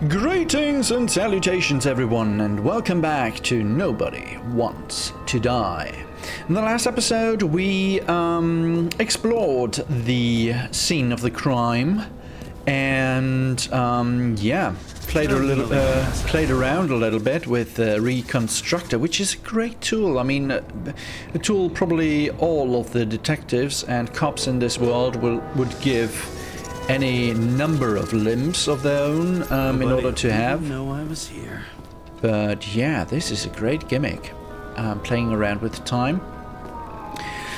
Greetings and salutations everyone, and welcome back to Nobody Wants to Die. In the last episode we explored the scene of the crime and yeah, played around a little bit with Reconstructor, which is a great tool. I mean, a tool probably all of the detectives and cops in this world would give any number of limbs of their own in order to have. Know I was here. But yeah, this is a great gimmick, playing around with time.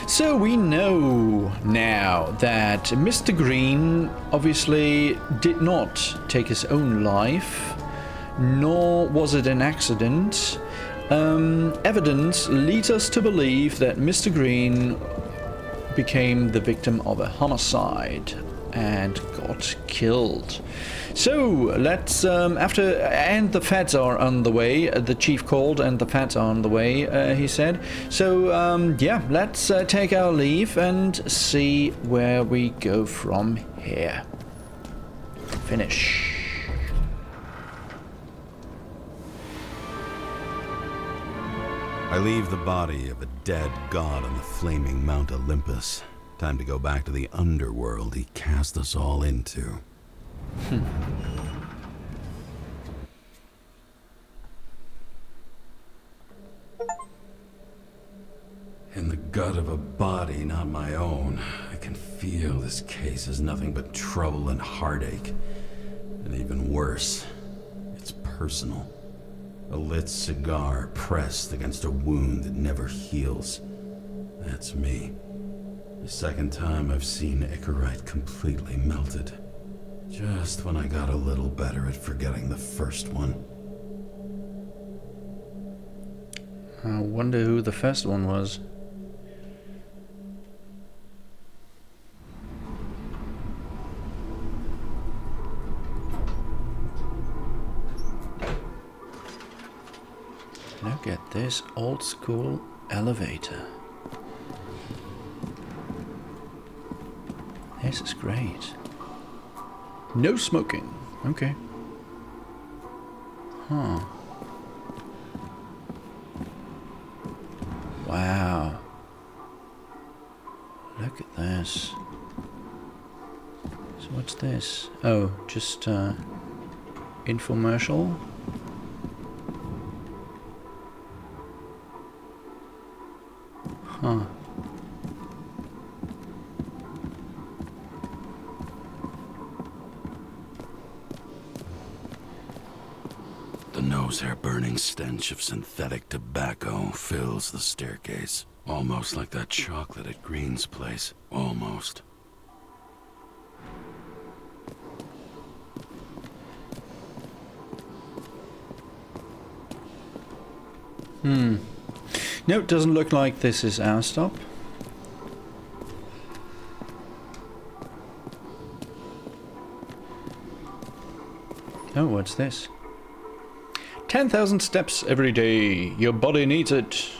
So we know now that Mr. Green obviously did not take his own life, nor was it an accident. Evidence leads us to believe that Mr. Green became the victim of a homicide and got killed. So let's and the feds are on the way. The chief called and the feds are on the way, he said. So yeah, let's take our leave and see where we go from here. Finish. I leave the body of a dead god on the flaming Mount Olympus. Time to go back to the underworld he cast us all into. In the gut of a body not my own, I can feel this case is nothing but trouble and heartache. And even worse, it's personal. A lit cigar pressed against a wound that never heals. That's me. The second time I've seen Icarite completely melted. Just when I got a little better at forgetting the first one. I wonder who the first one was. Look at this old school elevator. This is great. No smoking. Okay. Huh. Wow. Look at this. So what's this? Oh, just infomercial. Huh. The nose-hair-burning stench of synthetic tobacco fills the staircase. Almost like that chocolate at Green's place. Almost. No, it doesn't look like this is our stop. Oh, what's this? 10,000 steps every day. Your body needs it.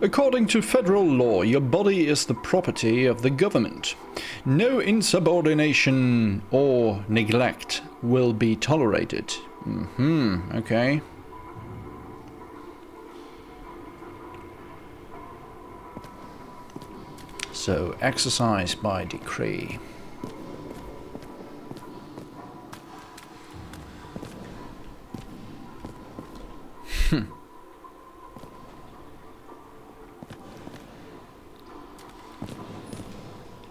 According to federal law, your body is the property of the government. No insubordination or neglect will be tolerated. Okay. So, exercise by decree.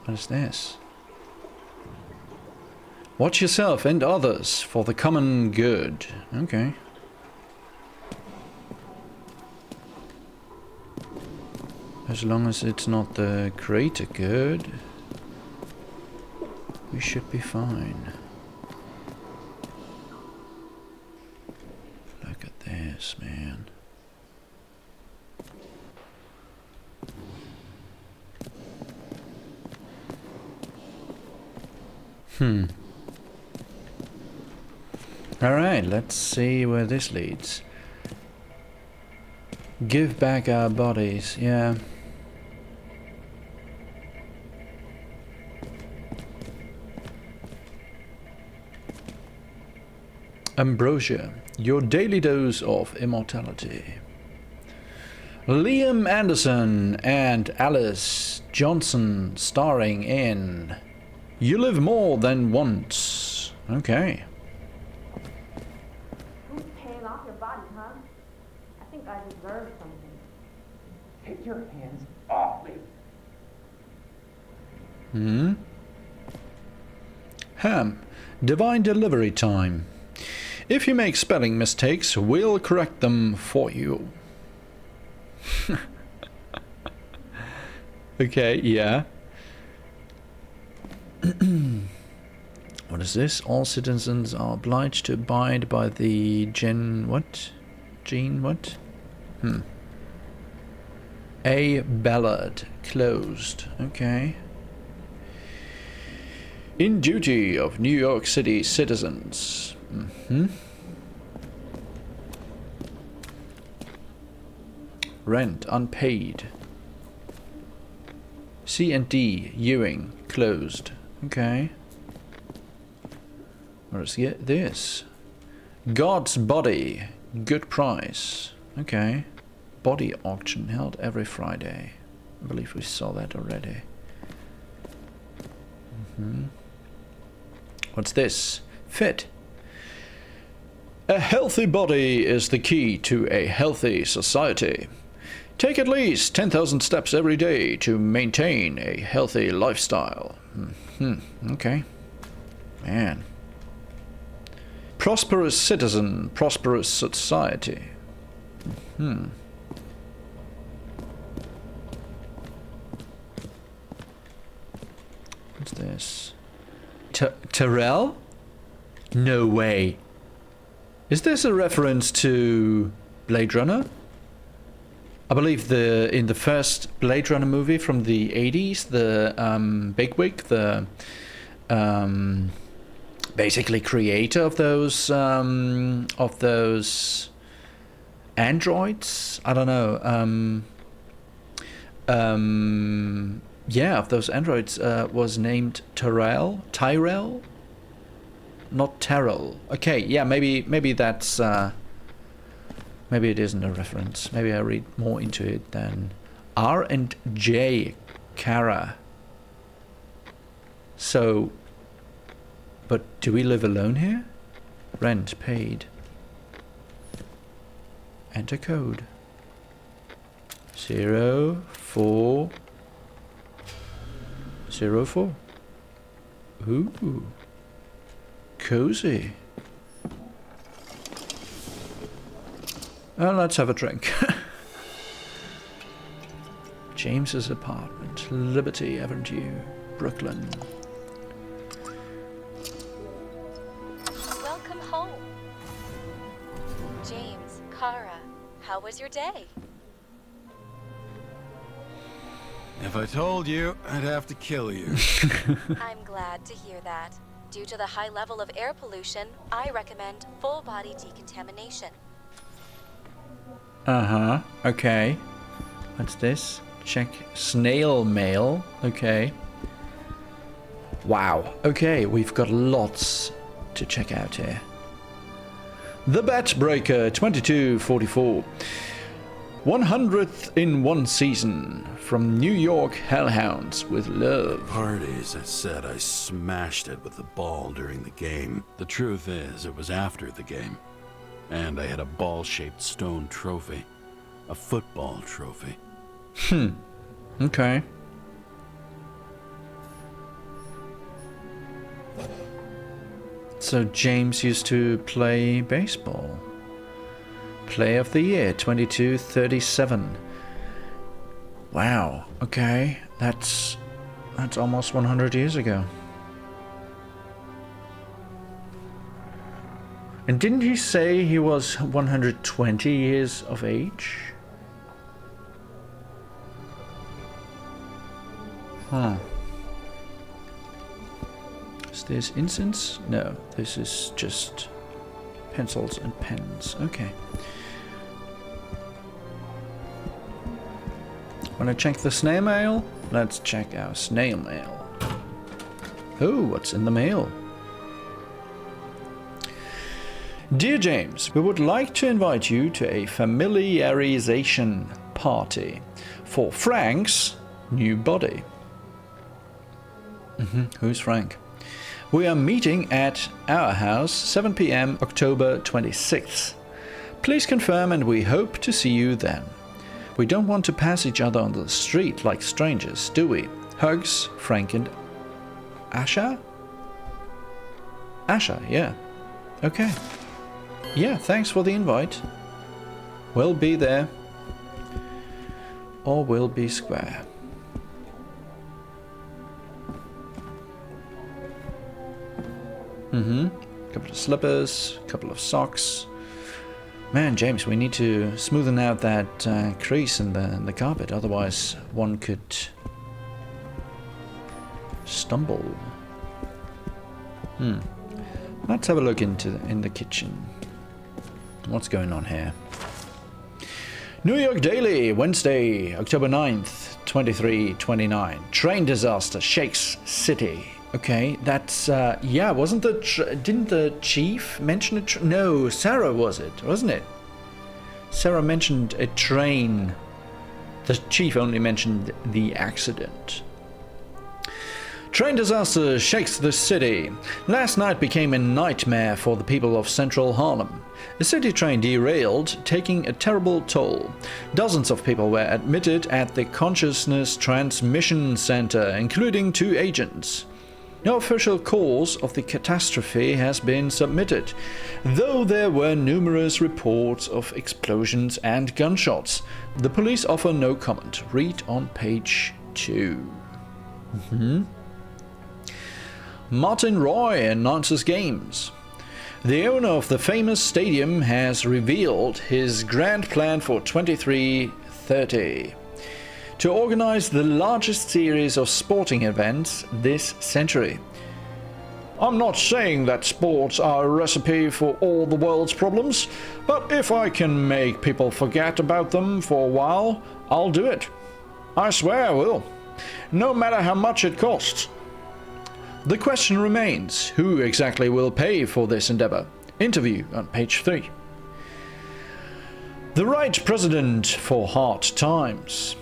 What is this? Watch yourself and others for the common good. Okay. As long as it's not the greater good, we should be fine. Look at this, man. Alright, let's see where this leads. Give back our bodies, yeah. Ambrosia, your daily dose of immortality. Liam Anderson and Alice Johnson starring in You Live More Than Once. Okay. Who's paying off your body, huh? I think I deserve something. Take your hands off me. Ham. Divine delivery time. If you make spelling mistakes, we'll correct them for you. Okay, yeah. What is this? All citizens are obliged to abide by the A ballad closed. Okay. In duty of New York City citizens. Rent unpaid. C&D Ewing closed. Okay. What is this? God's Body, good price. Okay. Body auction held every Friday. I believe we saw that already. What's this? Fit. A healthy body is the key to a healthy society. Take at least 10,000 steps every day to maintain a healthy lifestyle. Okay. Man. Prosperous citizen, prosperous society. What's this? Terrell? No way. Is this a reference to Blade Runner? I believe in the first Blade Runner movie from the 80s, the bigwig, the basically creator of those androids. I don't know. Yeah, of those androids was named Tyrell, not Terrell. Okay, yeah, maybe that's maybe it isn't a reference. Maybe I read more into it than R&J Kara. So, but do we live alone here? Rent paid. Enter code. 0404. Ooh. Cozy. Let's have a drink. James's apartment, Liberty Avenue, Brooklyn. Welcome home. James, Kara, how was your day? If I told you, I'd have to kill you. I'm glad to hear that. Due to the high level of air pollution, I recommend full body decontamination. Okay. What's this? Check snail mail. Okay. Wow. Okay, we've got lots to check out here. The Bat Breaker 2244. 100th in one season. From New York Hellhounds with love. Parties, I said I smashed it with the ball during the game. The truth is, it was after the game. And I had a ball-shaped stone trophy. A football trophy. Okay. So James used to play baseball. Play of the year, 2237. Wow, okay. That's almost 100 years ago. And didn't he say he was 120 years of age? Huh. Is this incense? No, this is just pencils and pens. Okay. Wanna check the snail mail? Let's check our snail mail. Oh, what's in the mail? Dear James, we would like to invite you to a familiarization party for Frank's new body. Who's Frank? We are meeting at our house 7 p.m. October 26th. Please confirm and we hope to see you then. We don't want to pass each other on the street like strangers, do we? Hugs, Frank and Asha? Asha, yeah. Okay. Yeah, thanks for the invite. We'll be there. Or we'll be square. Couple of slippers, couple of socks. Man, James, we need to smoothen out that crease in the carpet, otherwise one could stumble. Let's have a look in the kitchen. What's going on here? New York Daily, Wednesday, October 9th, 2329. Train disaster shakes city. Okay, that's, yeah, wasn't didn't the chief mention it? No, Sarah wasn't it? Sarah mentioned a train. The chief only mentioned the accident. Train disaster shakes the city. Last night became a nightmare for the people of central Harlem. A city train derailed, taking a terrible toll. Dozens of people were admitted at the Consciousness Transmission Center, including 2 agents. No official cause of the catastrophe has been submitted, though there were numerous reports of explosions and gunshots. The police offer no comment. Read on page 2. Martin Roy announces games. The owner of the famous stadium has revealed his grand plan for 2330. To organize the largest series of sporting events this century. I'm not saying that sports are a recipe for all the world's problems, but if I can make people forget about them for a while, I'll do it. I swear I will, no matter how much it costs. The question remains, who exactly will pay for this endeavor? Interview on page 3. The right president for hard times.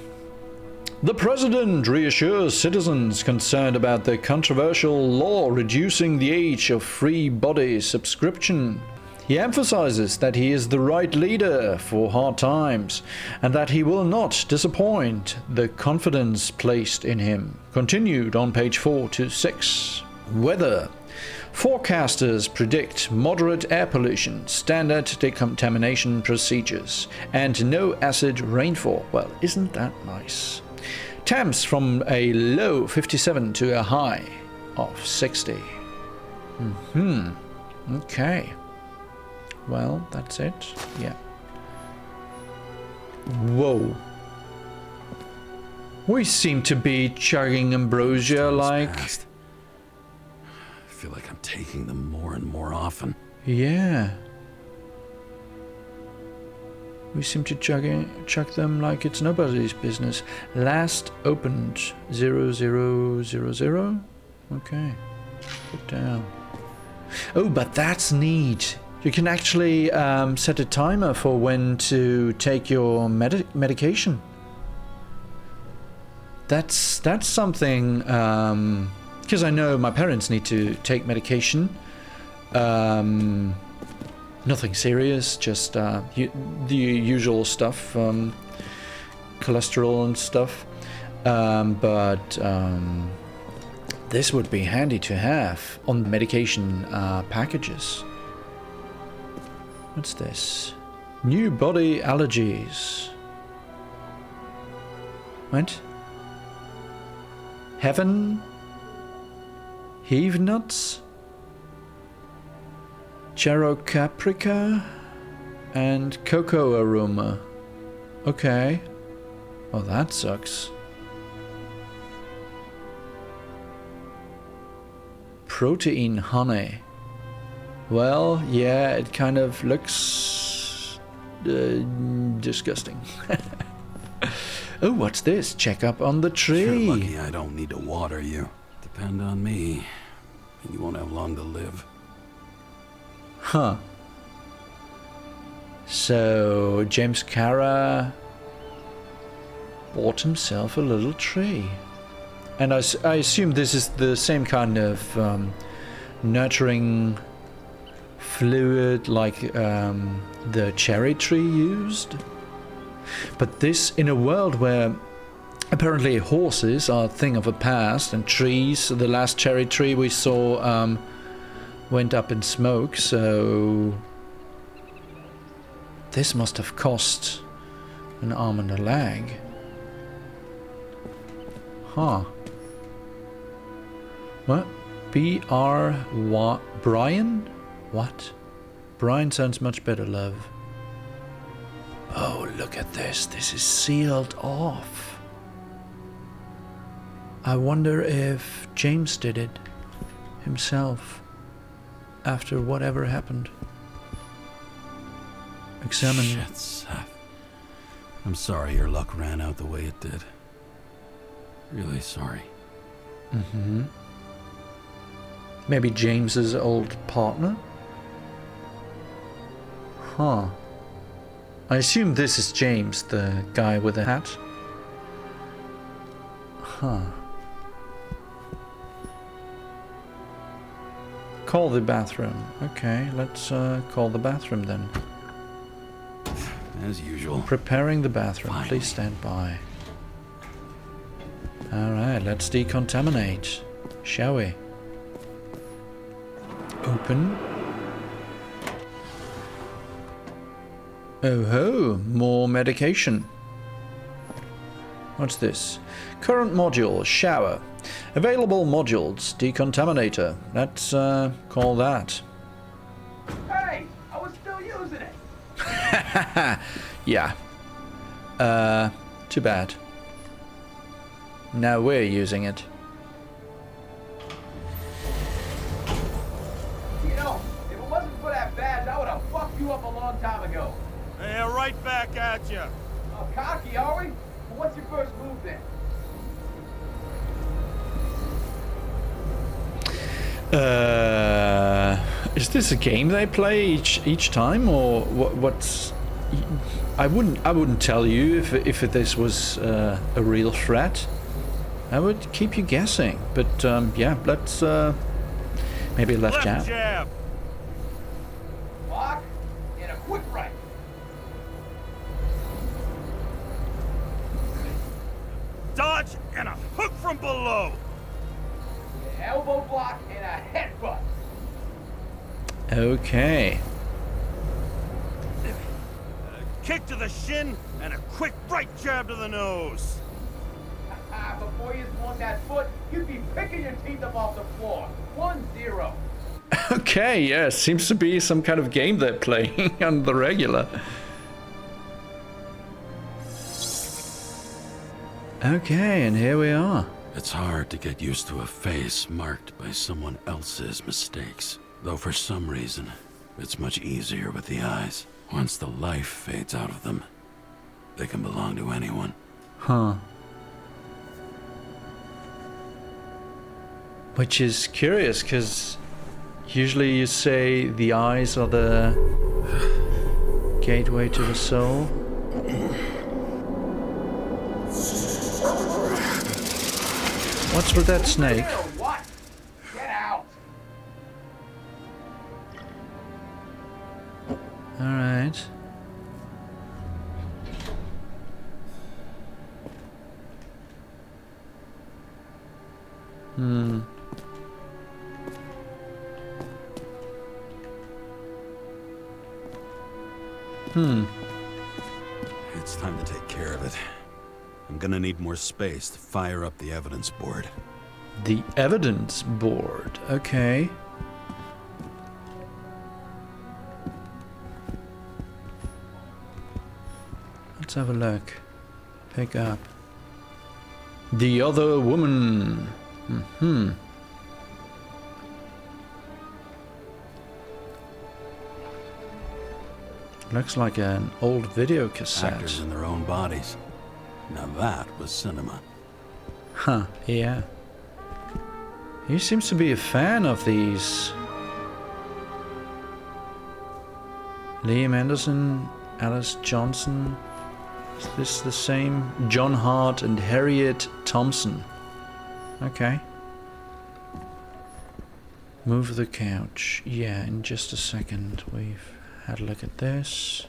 The president reassures citizens concerned about the controversial law reducing the age of free body subscription. He emphasizes that he is the right leader for hard times and that he will not disappoint the confidence placed in him. Continued on page 4 to 6. Weather. Forecasters predict moderate air pollution, standard decontamination procedures, and no acid rainfall. Well, isn't that nice? Temps from a low 57 to a high of 60. Okay. Well, that's it. Yeah. Whoa. We seem to be chugging ambrosia like... I feel like I'm taking them more and more often. Yeah. We seem to chug them like it's nobody's business. Last opened 0000. Okay. Put down. Oh, but that's neat. You can actually set a timer for when to take your medication. That's something, because I know my parents need to take medication. Nothing serious, just the usual stuff, cholesterol and stuff. But this would be handy to have on medication packages. What's this? New body allergies. What? Heaven? Heave nuts? Caprica? And cocoa aroma. Okay. Well, that sucks. Protein honey. Well, yeah, it kind of looks disgusting. Oh, what's this? Check up on the tree. You're lucky I don't need to water you. Depend on me, and you won't have long to live. Huh. So James Cara bought himself a little tree. And I assume this is the same kind of nurturing fluid like the cherry tree used. But this in a world where apparently horses are a thing of the past and trees, the last cherry tree we saw went up in smoke, so this must have cost an arm and a leg. Huh. What? Brian? What? Brian sounds much better, love. Oh, look at this. This is sealed off. I wonder if James did it himself after whatever happened. Examine. Shit, Seth. I'm sorry your luck ran out the way it did. Really sorry. Mm-hmm. Maybe James's old partner? Huh. I assume this is James, the guy with the hat. Huh. Call the bathroom. Okay, let's call the bathroom then. As usual. Preparing the bathroom. Fine. Please stand by. Alright, let's decontaminate. Shall we? Open. Oh ho, more medication. What's this? Current module, shower. Available modules, decontaminator. Let's call that. Hey, I was still using it. Yeah. Too bad. Now we're using it. You know, if it wasn't for that badge, I would have fucked you up a long time ago. Yeah, right back at you. Oh, cocky, are we? Well, what's your first move then? Is this a game they play each time, or what's? I wouldn't tell you if this was a real threat. I would keep you guessing, but yeah, let's maybe left jab. Block and a quick right. Dodge and a hook from below. An elbow block and a headbutt. Okay. Kick to the shin and a quick right jab to the nose. Before you swung that foot, you'd be picking your teeth up off the floor. 1-0. Okay, yeah, seems to be some kind of game they're playing on the regular. Okay, and here we are. It's hard to get used to a face marked by someone else's mistakes. Though for some reason, it's much easier with the eyes. Once the life fades out of them, they can belong to anyone. Huh. Which is curious, because usually you say the eyes are the gateway to the soul. What's with that snake? What? Get out. Alright. It's time to take care of it. I'm gonna need more space to fire up the evidence board. The evidence board. Okay. Let's have a look. Pick up. The other woman. Looks like an old video cassette. Actors in their own bodies. Now that was cinema. Huh, yeah. He seems to be a fan of these. Liam Anderson Alice Johnson. Is this the same? John Hart and Harriet Thompson. Okay. Move the couch. Yeah, in just a second. We've had a look at this.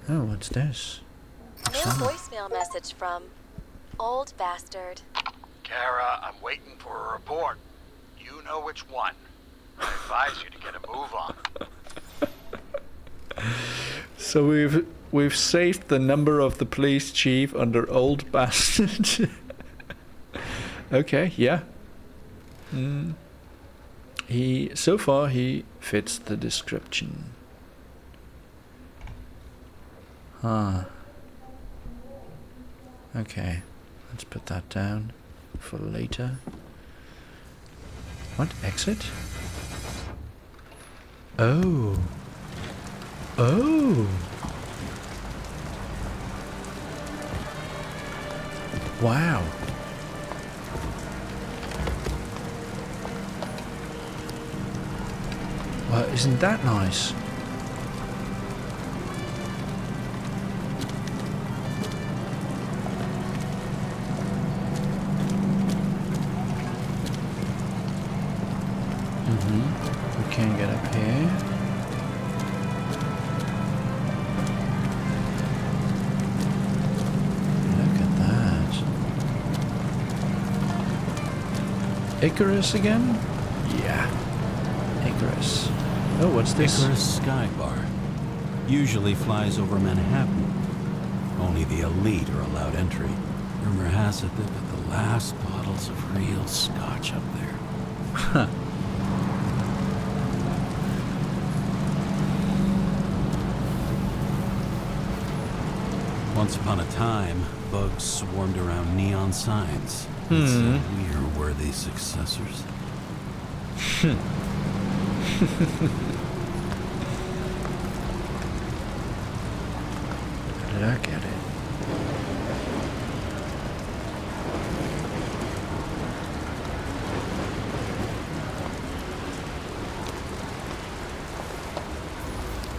Oh, what's this? New voicemail message from Old Bastard. Kara, I'm waiting for a report. You know which one. I advise you to get a move on. So we've saved the number of the police chief under Old Bastard. Okay, yeah. So far he fits the description. Huh. Okay, let's put that down for later. What? Exit? Oh. Oh. Wow. Well, isn't that nice? We can get up here. Look at that. Icarus again? Yeah. Icarus. Oh, what's this? Icarus Sky Bar. Usually flies over Manhattan. Only the elite are allowed entry. Rumor has it that the last bottles of real scotch up there. Huh. Once upon a time, bugs swarmed around neon signs. And so we are worthy successors. Look at it.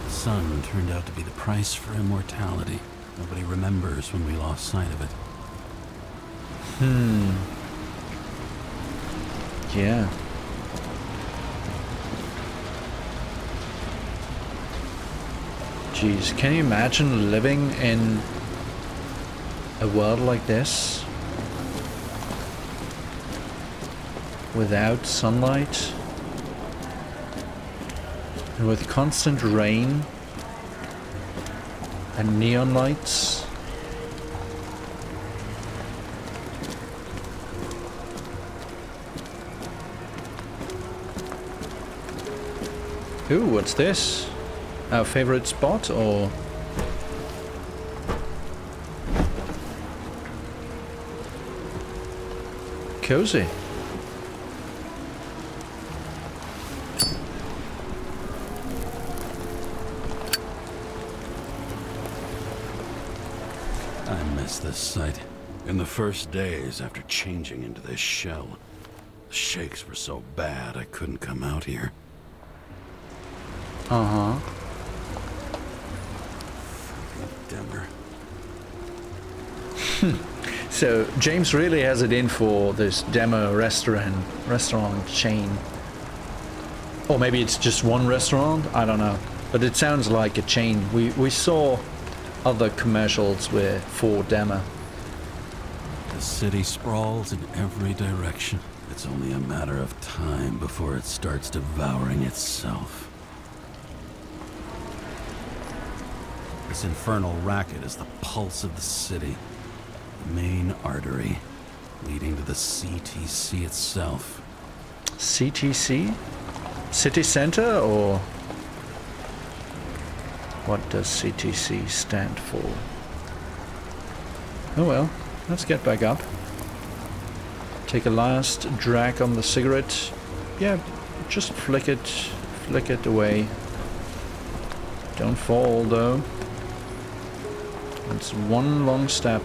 The sun turned out to be the price for immortality. Nobody remembers when we lost sight of it. Yeah. Jeez, can you imagine living in a world like this? Without sunlight? And with constant rain? And neon lights? Ooh, what's this? Our favorite spot, or? Cozy. I miss this site. In the first days after changing into this shell, the shakes were so bad I couldn't come out here. Uh-huh. Dimmer. So James really has it in for this demo restaurant chain. Or maybe it's just one restaurant, I don't know. But it sounds like a chain. We saw other commercials for demo. The city sprawls in every direction. It's only a matter of time before it starts devouring itself. This infernal racket is the pulse of the city. The main artery leading to the CTC itself. CTC? City Center, or what does CTC stand for? Oh well, let's get back up. Take a last drag on the cigarette. Yeah, just flick it away. Don't fall though. It's one long step.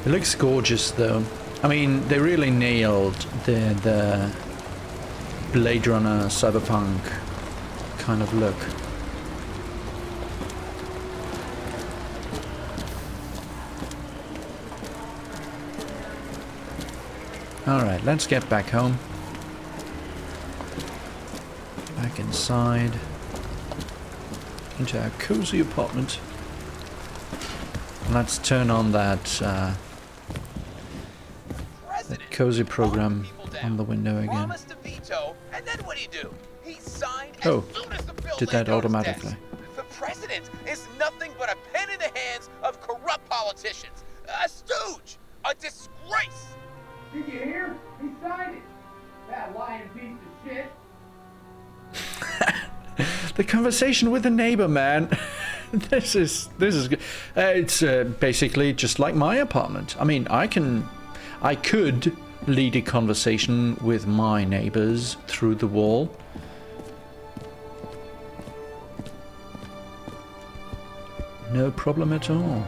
It looks gorgeous, though. I mean, they really nailed the Blade Runner cyberpunk kind of look. Alright, let's get back home. Back inside. Into our cozy apartment. Let's turn on that cozy program on the window again. And then what do? He signed as Oh, soon as the bill did that landed on his automatically. desk. The president is nothing but a pen in the hands of corrupt politicians. A stooge. A disgrace. Did you hear? He signed it. That lying piece of shit. The conversation with the neighbor, man. This is good. It's basically just like my apartment. I mean, I could lead a conversation with my neighbors through the wall. No problem at all.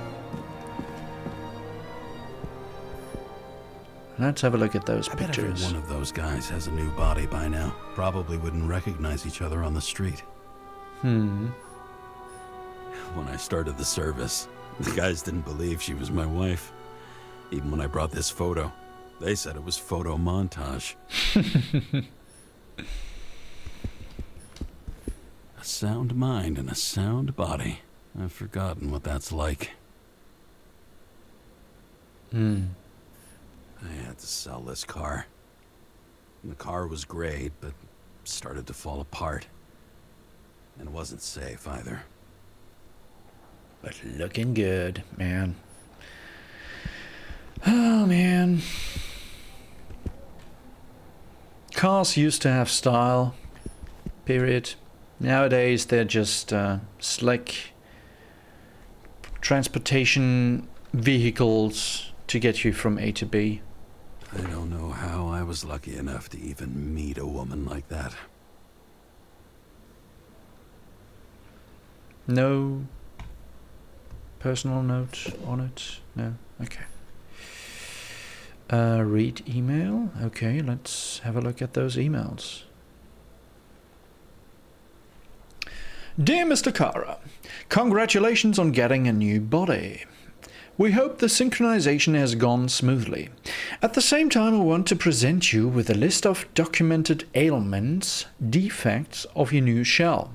Let's have a look at those I bet every pictures. one of those guys has a new body by now. Probably wouldn't recognize each other on the street. When I started the service, the guys didn't believe she was my wife. Even when I brought this photo, they said it was photo montage. A sound mind and a sound body. I've forgotten what that's like. I had to sell this car. And the car was great, but started to fall apart. And it wasn't safe either. But looking good, man. Oh, man. Cars used to have style, period. Nowadays, they're just slick transportation vehicles to get you from A to B. I don't know how I was lucky enough to even meet a woman like that. No personal note on it? No? Okay. Read email? Okay, let's have a look at those emails. Dear Mr. Kara, congratulations on getting a new body. We hope the synchronization has gone smoothly. At the same time, I want to present you with a list of documented ailments, defects of your new shell.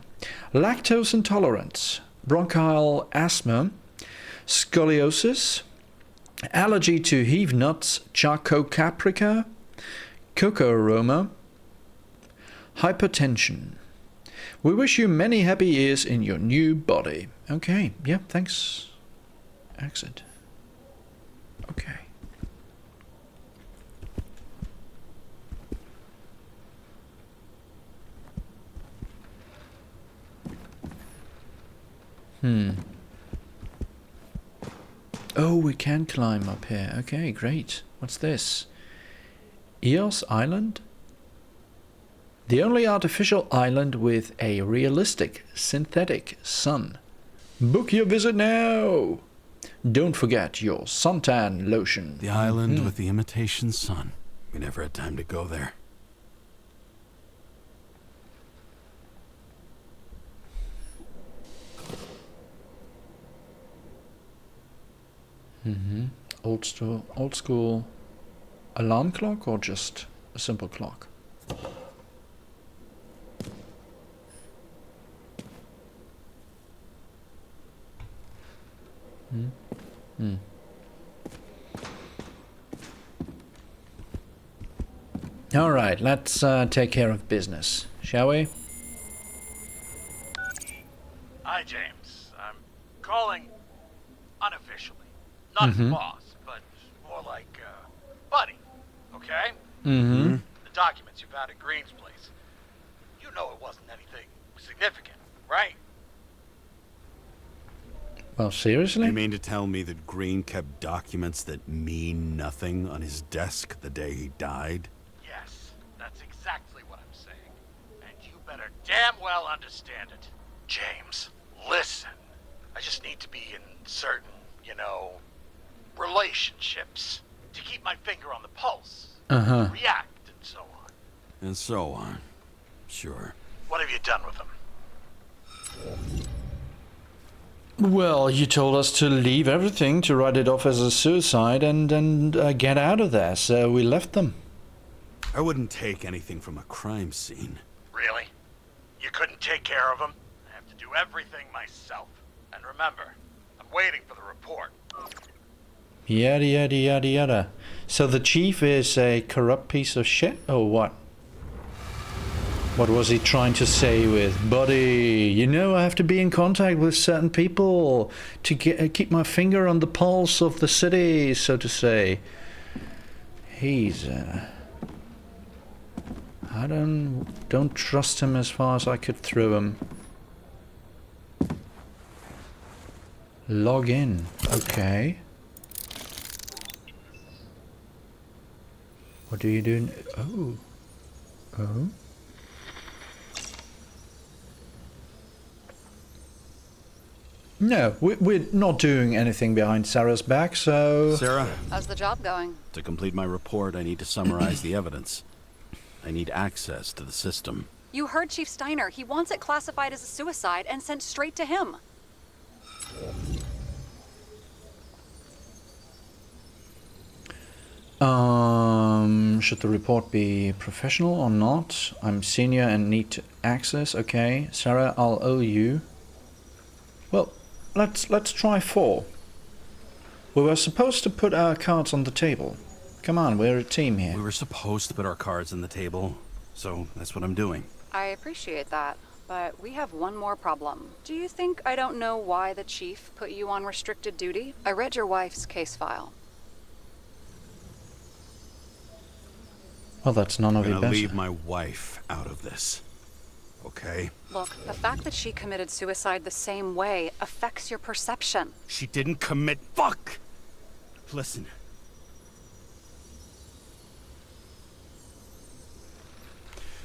Lactose intolerance, bronchial asthma, scoliosis, allergy to heave nuts, charcoal caprica, cocoa aroma, hypertension. We wish you many happy years in your new body. Okay, yeah, thanks. Exit. Okay. Oh, we can climb up here. Okay, great. What's this? Eos Island? The only artificial island with a realistic synthetic sun. Book your visit now! Don't forget your suntan lotion. The island with the imitation sun. We never had time to go there. Old school alarm clock or just a simple clock? All right, let's take care of business, shall we? Hi, James. I'm calling unofficially. Not boss, but more like buddy. Okay? The documents you found at Green's place. You know it wasn't anything significant, right? Well, seriously? You mean to tell me that Green kept documents that mean nothing on his desk the day he died? Yes, that's exactly what I'm saying. And you better damn well understand it. James, listen. I just need to be in certain, relationships, to keep my finger on the pulse, Uh-huh. to react, and so on. And so on. Sure. What have you done with them? Well, you told us to leave everything, to write it off as a suicide and get out of there, so we left them. I wouldn't take anything from a crime scene. Really? You couldn't take care of them? I have to do everything myself. And remember, I'm waiting for the report. Yada yada yada yada. So the chief is a corrupt piece of shit, or what? What was he trying to say with, buddy, you know I have to be in contact with certain people to keep my finger on the pulse of the city, so to say. He's, I don't trust him as far as I could throw him. Log in, okay. What do you do? Oh. Oh. No, we're not doing anything behind Sarah's back, so... Sarah, How's the job going? to complete my report, I need to summarize the evidence. I need access to the system. You heard Chief Steiner. He wants it classified as a suicide and sent straight to him. Should the report be professional or not? I'm senior and need access. Okay, Sarah, I'll owe you. Well, let's try 4. We were supposed to put our cards on the table. Come on, we're a team here. We were supposed to put our cards on the table, so that's what I'm doing. I appreciate that, but we have one more problem. Do you think I don't know why the chief put you on restricted duty? I read your wife's case file. Well, that's none of I'm your gonna business. leave my wife out of this. Okay? Look, the fact that she committed suicide the same way affects your perception. She didn't commit. Fuck! Listen.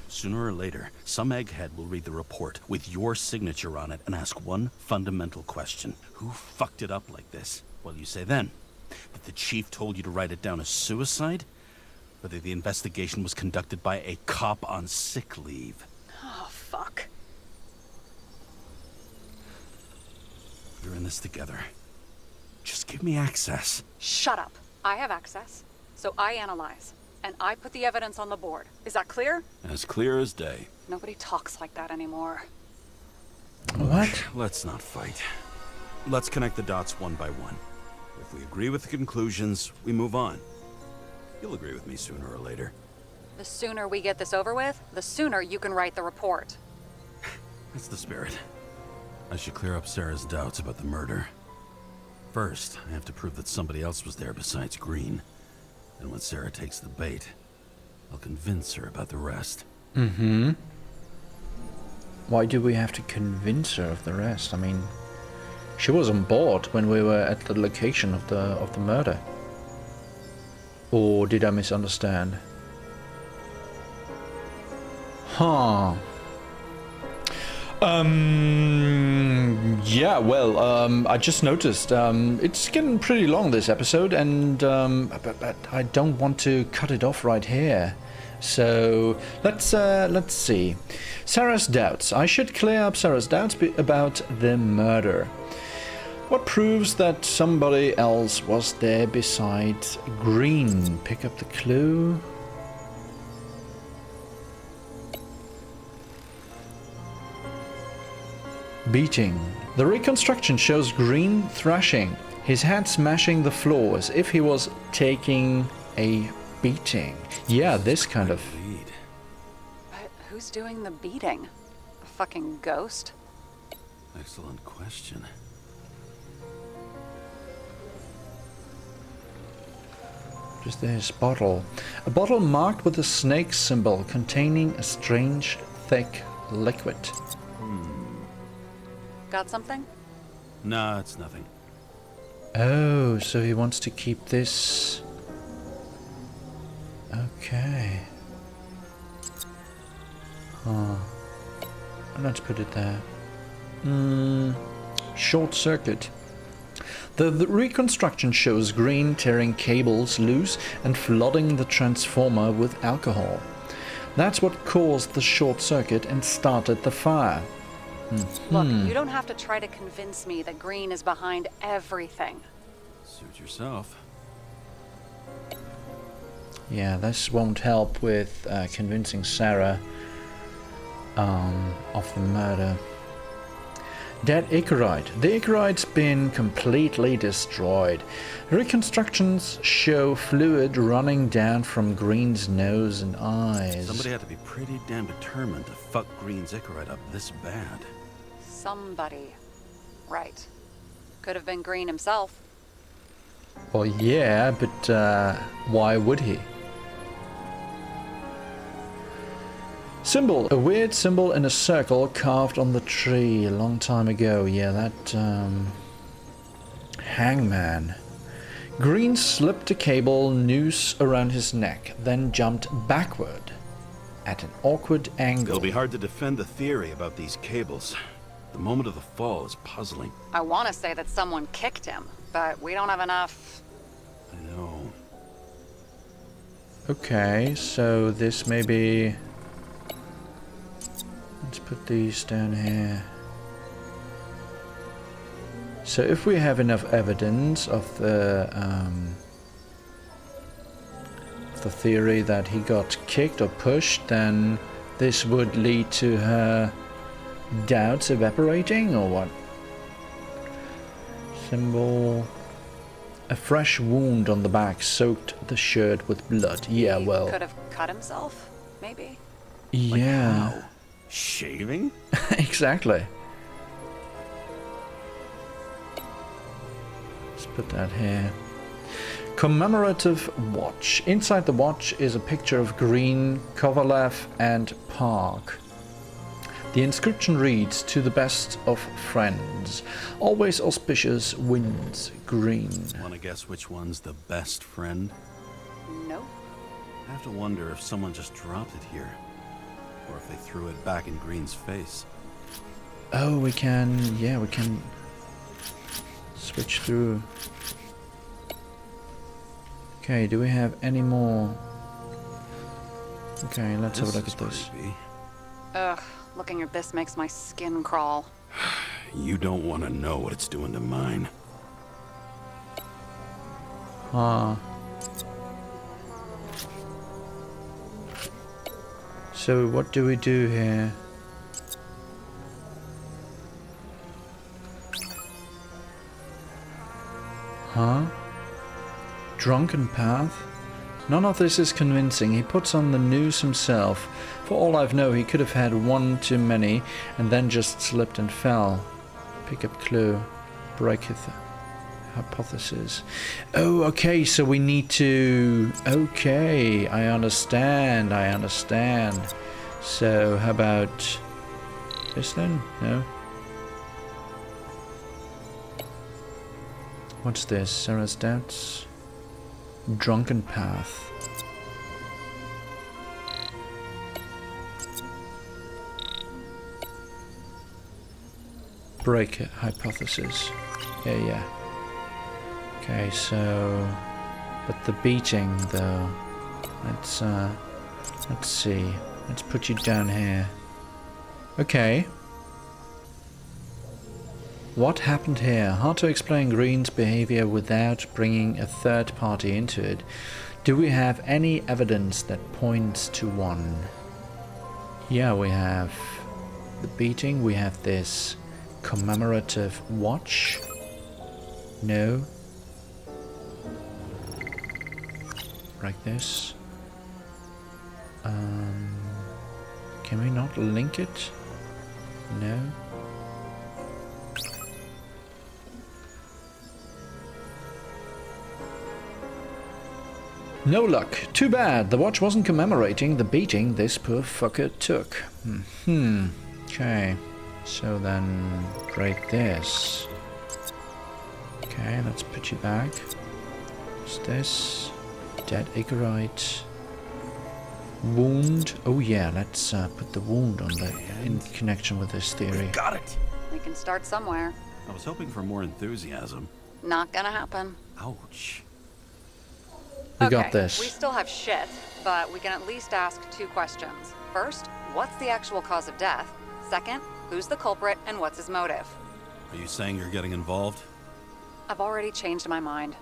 Sooner or later, some egghead will read the report with your signature on it and ask one fundamental question. Who fucked it up like this? What do you say then? That the chief told you to write it down as suicide? Whether the investigation was conducted by a cop on sick leave? Oh, fuck. We're in this together. Just give me access. Shut up. I have access, so I analyze. And I put the evidence on the board. Is that clear? As clear as day. Nobody talks like that anymore. What? Let's not fight. Let's connect the dots one by one. If we agree with the conclusions, we move on. You'll agree with me sooner or later. The sooner we get this over with, the sooner you can write the report. That's the spirit. I should clear up Sarah's doubts about the murder. First, I have to prove that somebody else was there besides Green. And when Sarah takes the bait, I'll convince her about the rest. Mm-hmm. Why do we have to convince her of the rest? I mean, she was on board when we were at the location of the murder. Or did I misunderstand? Huh. Yeah, well, I just noticed, it's getting pretty long, this episode, and, but I don't want to cut it off right here. So, let's see. Sarah's doubts. I should clear up Sarah's doubts about the murder. What proves that somebody else was there besides Green? Pick up the clue. Beating. The reconstruction shows Green thrashing, his head smashing the floor as if he was taking a beating. Yeah, this kind of... Lead. But who's doing the beating? A fucking ghost? Excellent question. Just this bottle. A bottle marked with a snake symbol containing a strange, thick liquid. Got something? Nah, it's nothing. Oh, so he wants to keep this... Okay. Huh. Let's put it there. Short circuit. The reconstruction shows Green tearing cables loose and flooding the transformer with alcohol. That's what caused the short circuit and started the fire. Look, you don't have to try to convince me that Green is behind everything. Suit yourself. Yeah, this won't help with convincing Sarah of the murder. Dead Icarite. The Icarite's been completely destroyed. Reconstructions show fluid running down from Green's nose and eyes. Somebody had to be pretty damn determined to fuck Green's Icarite up this bad. Somebody. Right. Could have been Green himself. Well, yeah, but why would he? Symbol. A weird symbol in a circle carved on the tree a long time ago. Yeah, that hangman. Green slipped a cable noose around his neck, then jumped backward at an awkward angle. It'll be hard to defend the theory about these cables. The moment of the fall is puzzling. I want to say that someone kicked him, but we don't have enough. I know. Okay, so this may be... Let's put these down here. So if we have enough evidence of the theory that he got kicked or pushed, then this would lead to her doubts evaporating, or what? Symbol. A fresh wound on the back soaked the shirt with blood. Yeah, well. He could have cut himself, maybe. Yeah. Like how? Shaving? Exactly. Let's put that here. Commemorative watch. Inside the watch is a picture of Green, Kovalev, and Park. The inscription reads, "To the best of friends. Always auspicious winds, Green." Want to guess which one's the best friend? Nope. I have to wonder if someone just dropped it here. Or if they threw it back in Green's face. Oh, we can... Yeah, we can... switch through. Okay, do we have any more? Okay, let's have a look at this. Creepy. Ugh, looking at this makes my skin crawl. You don't want to know what it's doing to mine. Huh. So what do we do here? Huh? Drunken path? None of this is convincing. He puts on the noose himself. For all I know, he could have had one too many and then just slipped and fell. Pick up clue. Breaketh hypothesis. Oh, okay, so we need to... Okay, I understand. So, how about this then? No? What's this? Sarah's doubts? Drunken path. Break it, hypothesis. Yeah. Okay, so... But the beating, though... Let's see. Let's put you down here. Okay. What happened here? Hard to explain Green's behavior without bringing a third party into it. Do we have any evidence that points to one? Yeah, we have the beating. We have this commemorative watch. No. Like this. Can we not link it? No. No luck. Too bad. The watch wasn't commemorating the beating this poor fucker took. Okay. So then, break this. Okay, let's put you back. What's this? Dead Icarite. Wound. Oh yeah, let's put the wound on the in connection with this theory. Got it! We can start somewhere. I was hoping for more enthusiasm. Not gonna happen. Ouch. We got this. We still have shit, but we can at least ask 2 questions. First, what's the actual cause of death? Second, who's the culprit and what's his motive? Are you saying you're getting involved? I've already changed my mind.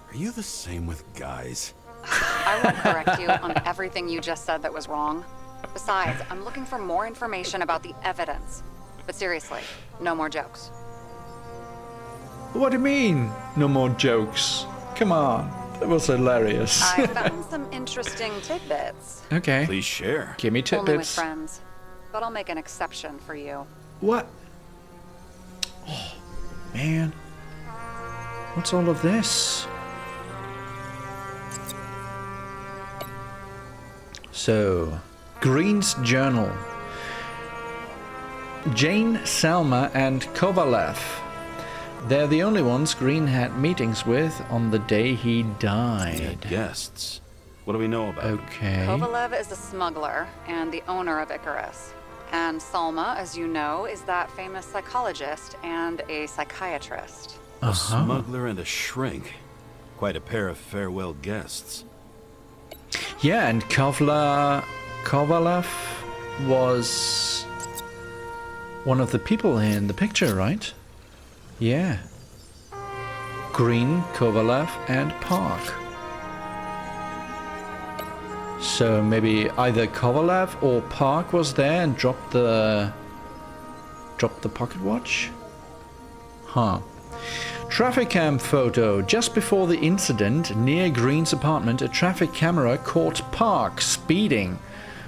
Are you the same with guys? I won't correct you on everything you just said that was wrong. Besides, I'm looking for more information about the evidence. But seriously, no more jokes. What do you mean? No more jokes. Come on. That was hilarious. I found some interesting tidbits. Okay. Please share. Give me Only with tidbits. friends. But I'll make an exception for you. What? Oh, man. What's all of this? So, Green's journal. Jane, Selma, and Kovalev. They're the only ones Green had meetings with on the day he He died. had guests. What do we know about him? Okay. Kovalev is a smuggler and the owner of Icarus. And Salma, as you know, is that famous psychologist and a psychiatrist. A smuggler and a shrink. Quite a pair of farewell guests. Yeah, and Kovalev was one of the people in the picture, right? Yeah. Green, Kovalev, and Park. So maybe either Kovalev or Park was there and dropped the pocket watch? Huh. Traffic cam photo. Just before the incident, near Green's apartment, a traffic camera caught Park speeding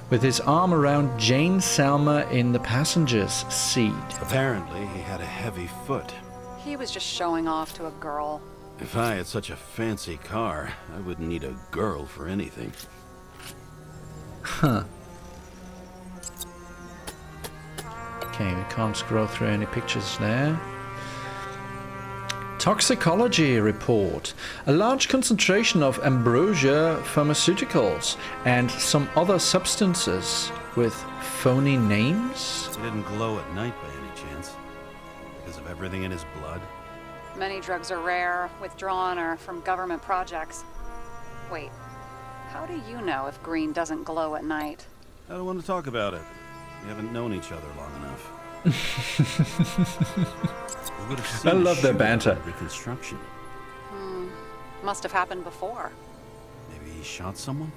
with his arm around Jane Selma in the passenger's seat. Apparently, he had a heavy foot. He was just showing off to a girl. If I had such a fancy car, I wouldn't need a girl for anything. Huh. Okay, we can't scroll through any pictures there. Toxicology report. A large concentration of ambrosia pharmaceuticals and some other substances with phony names? He didn't glow at night by any chance. Because of everything in his blood. Many drugs are rare, withdrawn, or from government projects. Wait, how do you know if Green doesn't glow at night? I don't want to talk about it. We haven't known each other long enough. We would have seen I love their banter. Reconstruction. Must have happened before. Maybe he shot someone?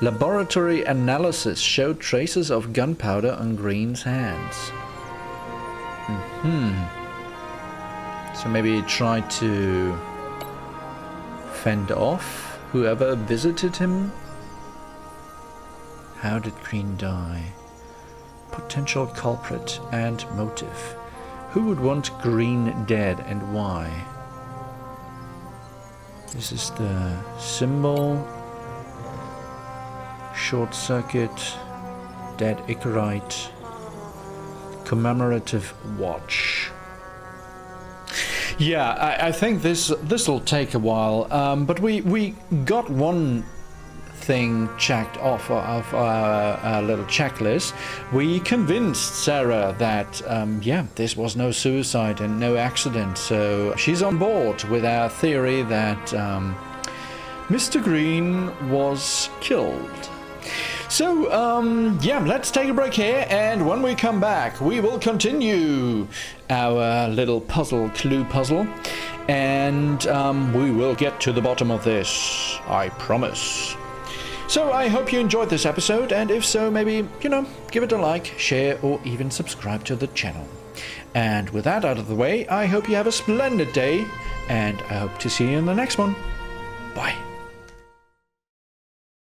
Laboratory analysis showed traces of gunpowder on Green's hands. So maybe he tried to fend off whoever visited him. How did Green die? Potential culprit and motive. Who would want Green dead and why? This is the symbol. Short circuit. Dead Icarite. Commemorative watch. Yeah, I think this'll take a while, but we got one thing checked off of our little checklist. We convinced Sarah that yeah, this was no suicide and no accident, so she's on board with our theory that Mr. Green was killed. So, yeah, let's take a break here, and when we come back, we will continue our little clue puzzle, and we will get to the bottom of this, I promise. So, I hope you enjoyed this episode, and if so, maybe, give it a like, share, or even subscribe to the channel. And with that out of the way, I hope you have a splendid day, and I hope to see you in the next one. Bye.